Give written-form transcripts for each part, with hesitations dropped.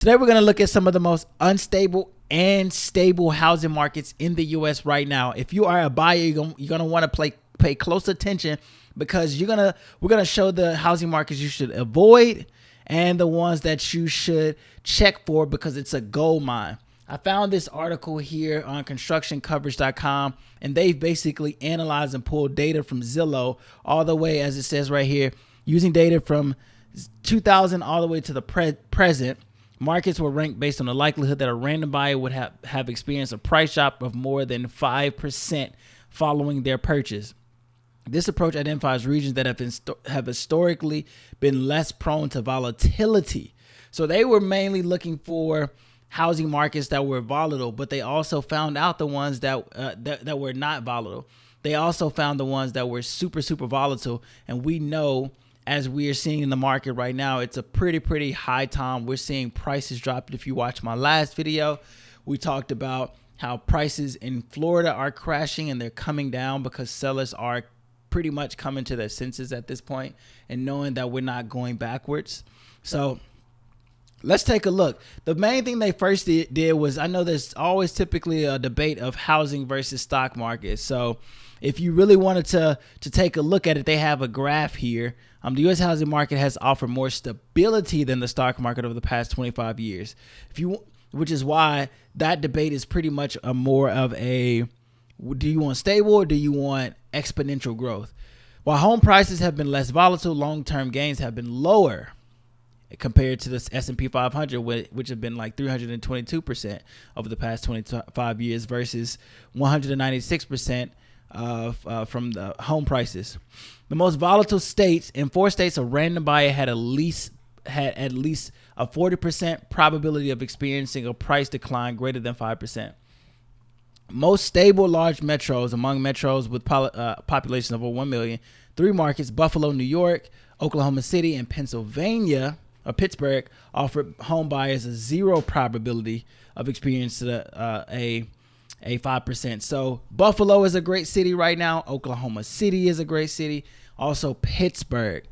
Today we're going to look at some of the most unstable and stable housing markets in the U.S. right now. If you are a buyer, you're going to want to pay close attention because we're going to show the housing markets you should avoid and the ones that you should check for because it's a gold mine. I found this article here on constructioncoverage.com, and they've basically analyzed and pulled data from Zillow all the way, as it says right here, using data from 2000 all the way to the present. Markets were ranked based on the likelihood that a random buyer would have experienced a price drop of more than 5% following their purchase. This approach identifies regions that have historically been less prone to volatility. So they were mainly looking for housing markets that were volatile, but they also found out the ones that were not volatile. They also found the ones that were super volatile, and we know, as we are seeing in the market right now, it's a pretty high time. We're seeing prices drop. If you watch my last video, we talked about how prices in Florida are crashing and they're coming down because sellers are pretty much coming to their senses at this point and knowing that we're not going backwards. So let's take a look. The main thing they first did was, I know there's always typically a debate of housing versus stock market. So if you really wanted to take a look at it, they have a graph here. The U.S. housing market has offered more stability than the stock market over the past 25 years. Which is why that debate is pretty much more of a, do you want stable or do you want exponential growth? While home prices have been less volatile, long-term gains have been lower compared to the S&P 500, which have been like 322% over the past 25 years versus 196% from the home prices. The most volatile states, in 4 states, a random buyer had at least a 40% probability of experiencing a price decline greater than 5%. Most stable large metros, among metros with populations of over 1 million, 3 markets, Buffalo, New York, Oklahoma City, and Pennsylvania, or Pittsburgh, offered home buyers a 0 probability of experiencing a 5%. So Buffalo is a great city right now. Oklahoma City is a great city. Also Pittsburgh.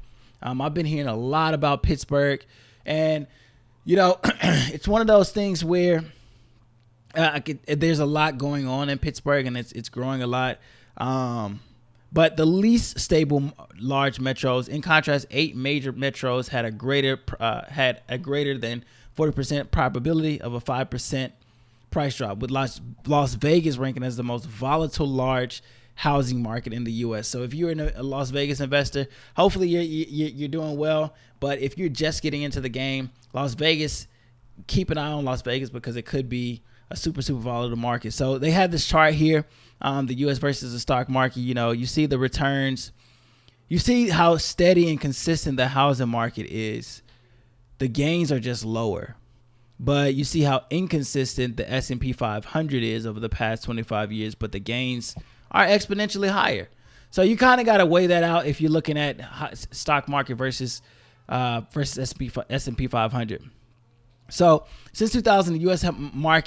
I've been hearing a lot about Pittsburgh, and it's one of those things where there's a lot going on in Pittsburgh, and it's growing a lot. But the least stable large metros, in contrast, 8 major metros had a greater than 40% probability of a 5% price drop, with Las Vegas ranking as the most volatile large housing market in the U.S. So if you're a Las Vegas investor, hopefully you're doing well. But if you're just getting into the game, Las Vegas, keep an eye on Las Vegas because it could be a super volatile market. So they have this chart here, the U.S. versus the stock market. You see the returns. You see how steady and consistent the housing market is. The gains are just lower. But you see how inconsistent the S&P 500 is over the past 25 years, but the gains are exponentially higher. So you kind of got to weigh that out if you're looking at stock market versus S&P 500. So since 2000, the U.S.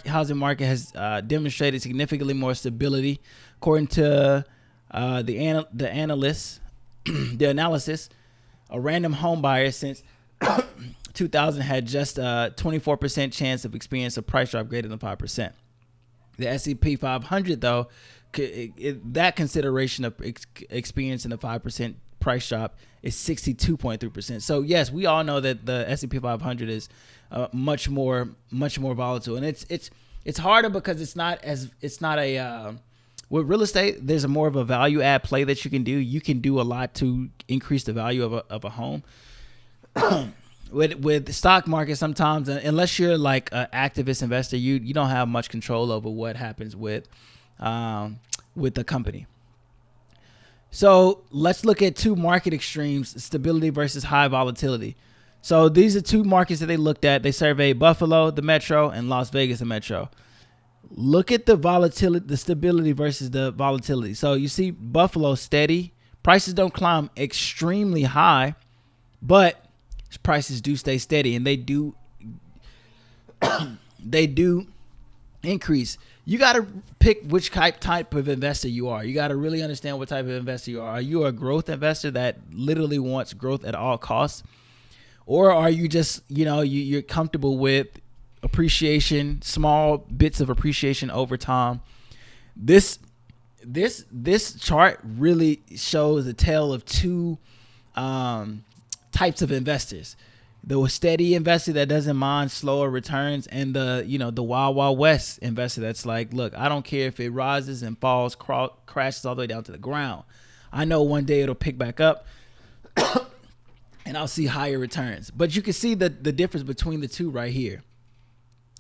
housing market has demonstrated significantly more stability. According to the analysis, a random home buyer since 2000 had just a 24% chance of experiencing a price drop greater than 5%. The S&P 500, though, that consideration of experiencing a 5% price drop is 62.3%. So yes, we all know that the S&P 500 is much more volatile, and it's harder because it's not a with real estate. There's more of a value add play that you can do. You can do a lot to increase the value of a home. With the stock market, sometimes, unless you're like an activist investor, you don't have much control over what happens with the company. So let's look at 2 market extremes: stability versus high volatility. So these are 2 markets that they looked at. They surveyed Buffalo, the metro, and Las Vegas, the metro. Look at the volatility, the stability versus the volatility. So you see Buffalo steady. Prices don't climb extremely high, but prices do stay steady, and they do increase. You got to pick which type of investor you are. You got to really understand what type of investor you are. Are you a growth investor that literally wants growth at all costs? Or are you just, you're comfortable with appreciation, small bits of appreciation over time. This chart really shows the tale of two types of investors: the steady investor that doesn't mind slower returns, and the wild wild west investor that's like, look, I don't care if it rises and falls, crashes all the way down to the ground. I know one day it'll pick back up and I'll see higher returns. But you can see the difference between the two right here.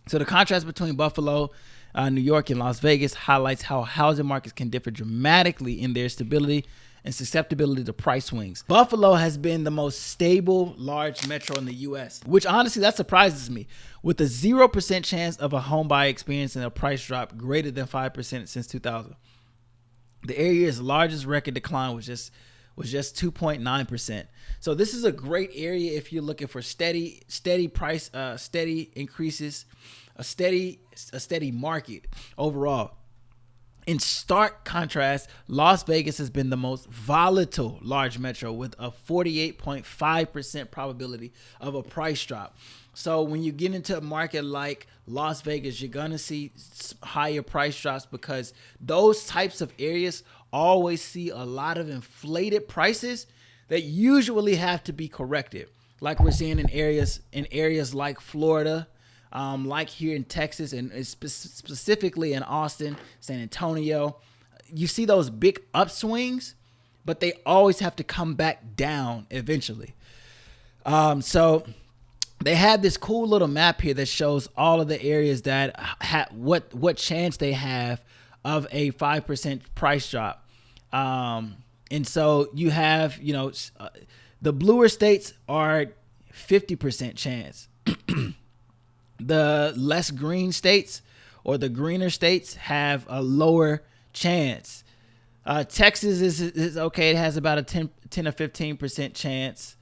So the contrast between Buffalo, New York, and Las Vegas highlights how housing markets can differ dramatically in their stability and susceptibility to price swings. Buffalo has been the most stable large metro in the U.S., which honestly, that surprises me. With a 0% chance of a home buyer experiencing a price drop greater than 5% since 2000. The area's largest record decline was just 2.9%. So this is a great area if you're looking for steady price, steady increases, a steady market overall. In stark contrast, Las Vegas has been the most volatile large metro with a 48.5% probability of a price drop. So when you get into a market like Las Vegas, you're going to see higher price drops because those types of areas always see a lot of inflated prices that usually have to be corrected. Like we're seeing in areas like Florida, like here in Texas, and specifically in Austin, San Antonio. You see those big upswings, but they always have to come back down eventually. So they have this cool little map here that shows all of the areas that what chance they have of a 5% price drop. And so you have, the bluer states are 50% chance. The less green states or the greener states have a lower chance. Texas is okay. It has about a 10 or 15% chance.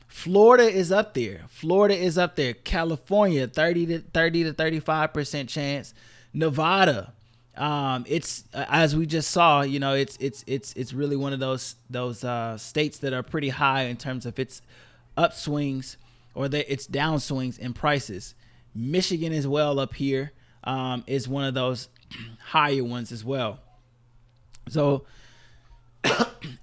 Florida is up there. California, 30 to 35% chance. Nevada, it's as we just saw, it's really one of those states that are pretty high in terms of its upswings or its downswings in prices. Michigan as well up here is one of those higher ones as well. So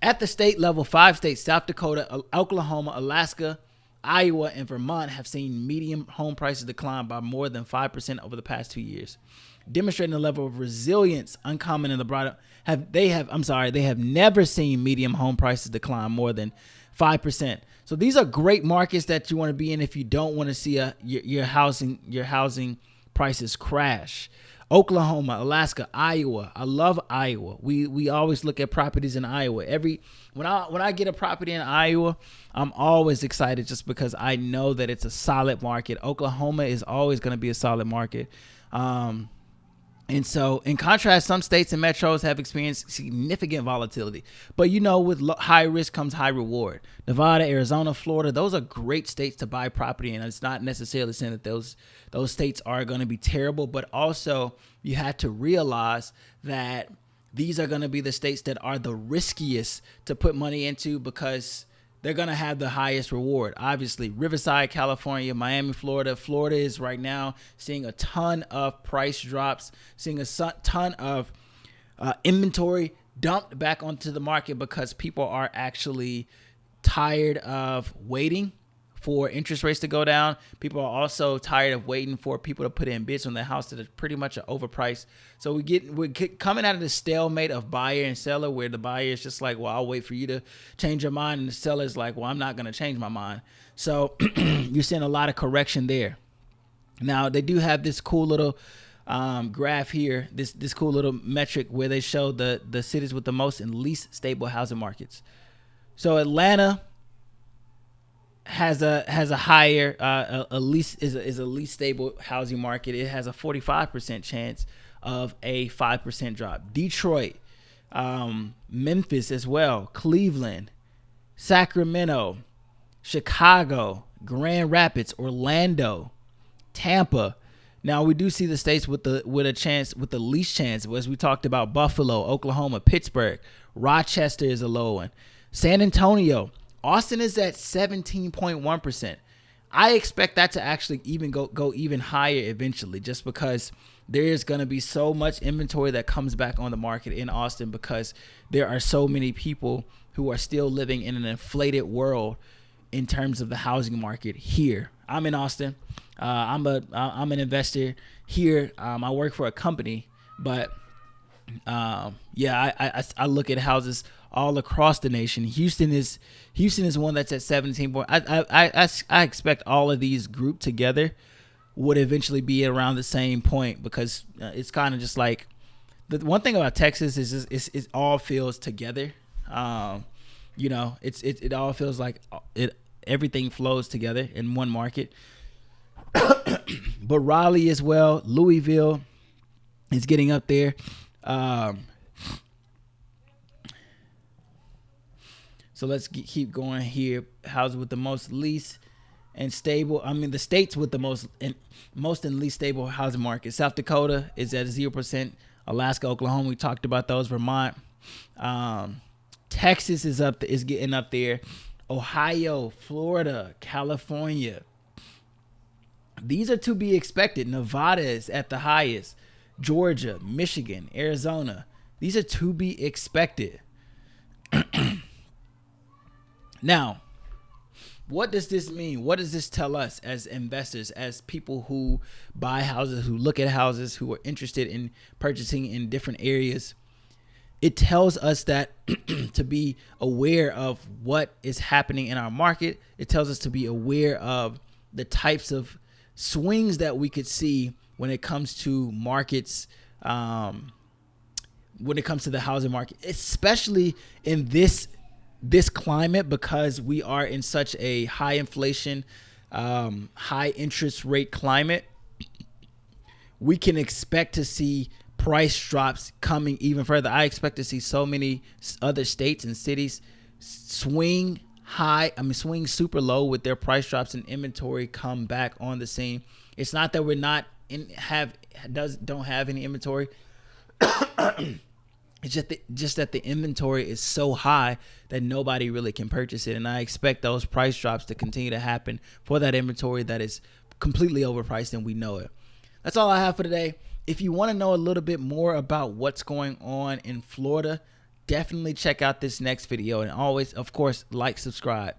at the state level, 5 states, South Dakota, Oklahoma, Alaska, Iowa, and Vermont have seen median home prices decline by more than 5% over the past 2 years, demonstrating a level of resilience uncommon in the broader. They have never seen median home prices decline more than 5%. So these are great markets that you want to be in if you don't want to see your housing prices crash. Oklahoma, Alaska, Iowa. I love Iowa. We always look at properties in Iowa. When I get a property in Iowa, I'm always excited just because I know that it's a solid market. Oklahoma is always going to be a solid market. And so, in contrast, some states and metros have experienced significant volatility. But, with high risk comes high reward. Nevada, Arizona, Florida, those are great states to buy property in. And it's not necessarily saying that those states are going to be terrible. But also, you have to realize that these are going to be the states that are the riskiest to put money into because they're going to have the highest reward. Obviously, Riverside, California, Miami, Florida. Florida is right now seeing a ton of price drops, seeing a ton of inventory dumped back onto the market because people are actually tired of waiting for interest rates to go down. People are also tired of waiting for people to put in bids on their house that is pretty much overpriced. So we're coming out of the stalemate of buyer and seller, where the buyer is just like, well, I'll wait for you to change your mind, and the seller is like, well, I'm not going to change my mind. So you're seeing a lot of correction there. Now they do have this cool little graph here, this cool little metric where they show the cities with the most and least stable housing markets. So Atlanta has a higher least stable housing market. It has a 45% chance of a 5% drop. Detroit, Memphis as well, Cleveland, Sacramento, Chicago, Grand Rapids, Orlando, Tampa. Now we do see the states with the least chance, as we talked about: Buffalo, Oklahoma, Pittsburgh, Rochester is a low one, San Antonio. Austin is at 17.1%. I expect that to actually even go even higher eventually, just because there is going to be so much inventory that comes back on the market in Austin, because there are so many people who are still living in an inflated world in terms of the housing market here. I'm in Austin. I'm an investor here. I work for a company, but I look at houses all across the nation. Houston is one that's at 17. I expect all of these grouped together would eventually be around the same point, because it's kind of just like, the one thing about Texas is it all feels together. It all feels like everything flows together in one market. But Raleigh as well, Louisville is getting up there. So let's keep going here. Houses with the most least and stable. The states with the most and least stable housing market. South Dakota is at 0%. Alaska, Oklahoma, we talked about those. Vermont, Texas is getting up there. Ohio, Florida, California. These are to be expected. Nevada is at the highest. Georgia, Michigan, Arizona. These are to be expected. Now, what does this mean? What does this tell us as investors, as people who buy houses, who look at houses, who are interested in purchasing in different areas? It tells us that to be aware of what is happening in our market. It tells us to be aware of the types of swings that we could see when it comes to markets, when it comes to the housing market, especially in this climate, because we are in such a high inflation, high interest rate climate. We can expect to see price drops coming even further. I expect to see so many other states and cities swing super low with their price drops, and inventory come back on the scene. It's not that we're not don't have any inventory. It's just that the inventory is so high that nobody really can purchase it. And I expect those price drops to continue to happen for that inventory that is completely overpriced and we know it. That's all I have for today. If you want to know a little bit more about what's going on in Florida, definitely check out this next video. And always, of course, like, subscribe.